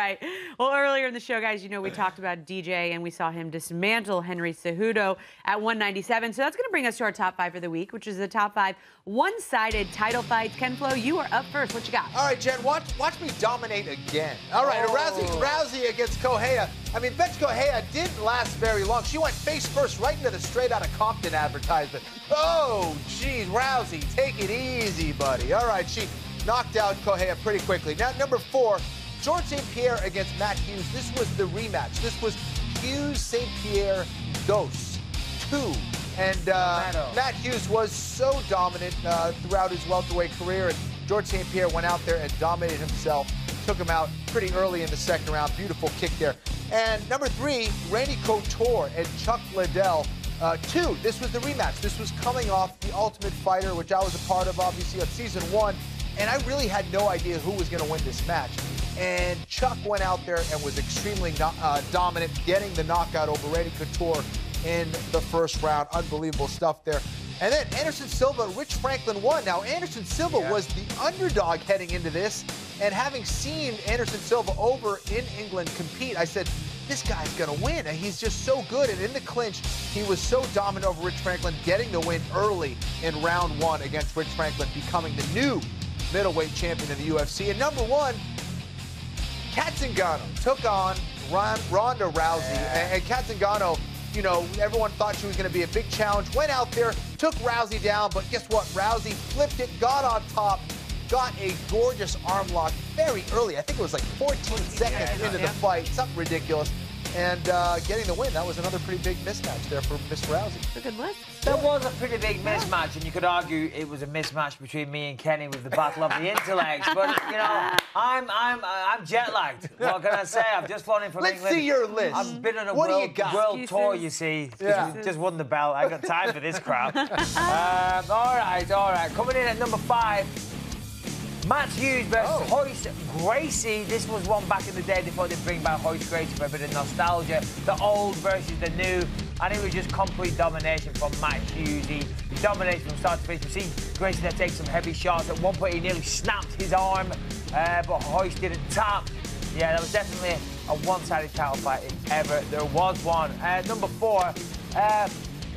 right. Well, earlier in the show, guys, you know, we talked about DJ and we saw him dismantle Henry Cejudo at 197. So that's going to bring us to our top 5 for the week, which is the top 5 one-sided title fights. Ken Flo, you are up first. What you got? All right, Jen, watch me dominate again. All right, Rousey against Correia. I mean, Betch Correia didn't last very long. She went face first right into the Straight Outta Compton advertisement. Oh, geez, Rousey, take it easy, buddy. All right, she knocked out Correia pretty quickly. Now, number 4, George St. Pierre against Matt Hughes. This was the rematch. This was Hughes St. Pierre Dos 2. And Matt Hughes was so dominant throughout his welterweight career, and George St. Pierre went out there and dominated himself, took him out pretty early in the second round. Beautiful kick there. And number 3, Randy Couture and Chuck Liddell 2. This was the rematch. This was coming off The Ultimate Fighter, which I was a part of, obviously, of season 1. And I really had no idea who was going to win this match. And Chuck went out there and was extremely dominant, getting the knockout over Randy Couture in the first round. Unbelievable stuff there. And then Anderson Silva, Rich Franklin won. Now, Anderson Silva was the underdog heading into this. And having seen Anderson Silva over in England compete, I said, this guy's going to win. And he's just so good. And in the clinch, he was so dominant over Rich Franklin, getting the win early in round 1 against Rich Franklin, becoming the new middleweight champion in the UFC. And number 1, Kat Zingano took on Ronda Rousey. And Kat Zingano, you know, everyone thought she was going to be a big challenge. Went out there, took Rousey down, but guess what? Rousey flipped it, got on top, got a gorgeous arm lock very early. I think it was like 14 seconds into the fight, something ridiculous. And getting the win, that was another pretty big mismatch there for Miss Rousey. A good list. That was a pretty big mismatch, and you could argue it was a mismatch between me and Kenny with the battle of the intellects. But you know, I'm jet lagged. What can I say? I've just flown in from England. Let's see your list. I've been on a world tour, you see. Just won the belt. I got time for this crap. All right. Coming in at number 5. Matt Hughes versus Royce Gracie. This was one back in the day before they bring back Royce Gracie for a bit of nostalgia. The old versus the new. And it was just complete domination from Matt Hughes. He dominated from start to finish. We see Gracie there take some heavy shots. At one point, he nearly snapped his arm, but Royce didn't tap. Yeah, that was definitely a one-sided title fight if ever there was one. Number 4.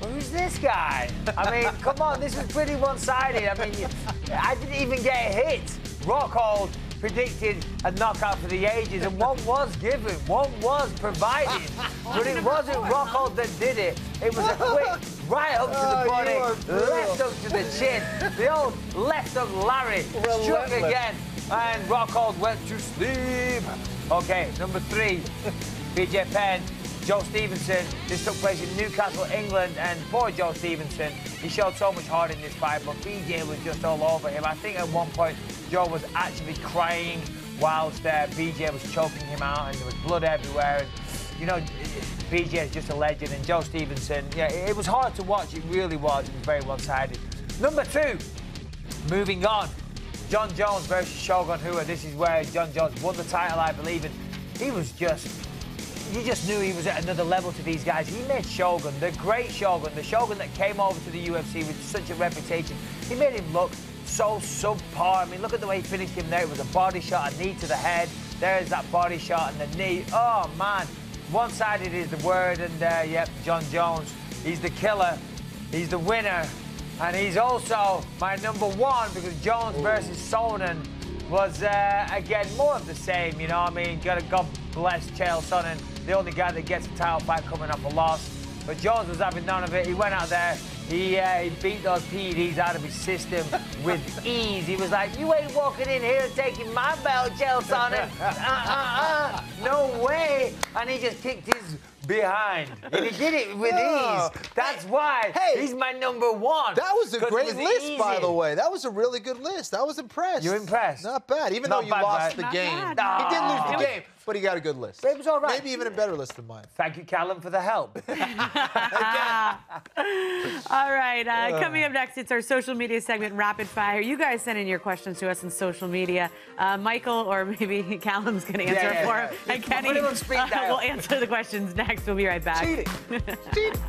Who's this guy? I mean, come on, this was pretty one-sided. I mean, I didn't even get a hit. Rockhold predicted a knockout for the ages, and one was given, one was provided. But it wasn't Rockhold that did it. It was a quick right up to the body, left up to the chin. The old left up Larry struck again, and Rockhold went to sleep. Okay, number 3, BJ Penn. Joe Stevenson. This took place in Newcastle, England, and poor Joe Stevenson. He showed so much heart in this fight, but BJ was just all over him. I think at one point, Joe was actually crying whilst BJ was choking him out, and there was blood everywhere. And, you know, BJ is just a legend, and Joe Stevenson, yeah, it was hard to watch. It really was. It was very one-sided. Number 2, moving on. John Jones versus Shogun Rua. This is where John Jones won the title, I believe, and he was just... You just knew he was at another level to these guys. He made Shogun, the great Shogun, the Shogun that came over to the UFC with such a reputation. He made him look so subpar. I mean, look at the way he finished him there. It was a body shot, a knee to the head. There's that body shot and the knee. Oh, man. One-sided is the word. And, yep, John Jones, he's the killer. He's the winner. And he's also my number 1 because Jones versus Sonnen was, again, more of the same, you know what I mean? God bless Chael Sonnen, the only guy that gets a title fight coming off a loss. But Jones was having none of it. He went out there, he beat those PEDs out of his system with ease. He was like, you ain't walking in here and taking my belt, Chael Sonnen. No way. And he just kicked his behind. And he did it with ease. That's why he's my number 1. That was a great list, by the way. That was a really good list. I was impressed. You're impressed? Not bad, even though you lost the game. He did lose the game, but he got a good list. But it was all right. Maybe even a better list than mine. Thank you, Callum, for the help. All right, coming up next, it's our social media segment, Rapid Fire. You guys send in your questions to us on social media. Michael, or maybe Callum's going to answer it for him. And Kenny will answer the questions next. We'll be right back. Cheating. Cheating.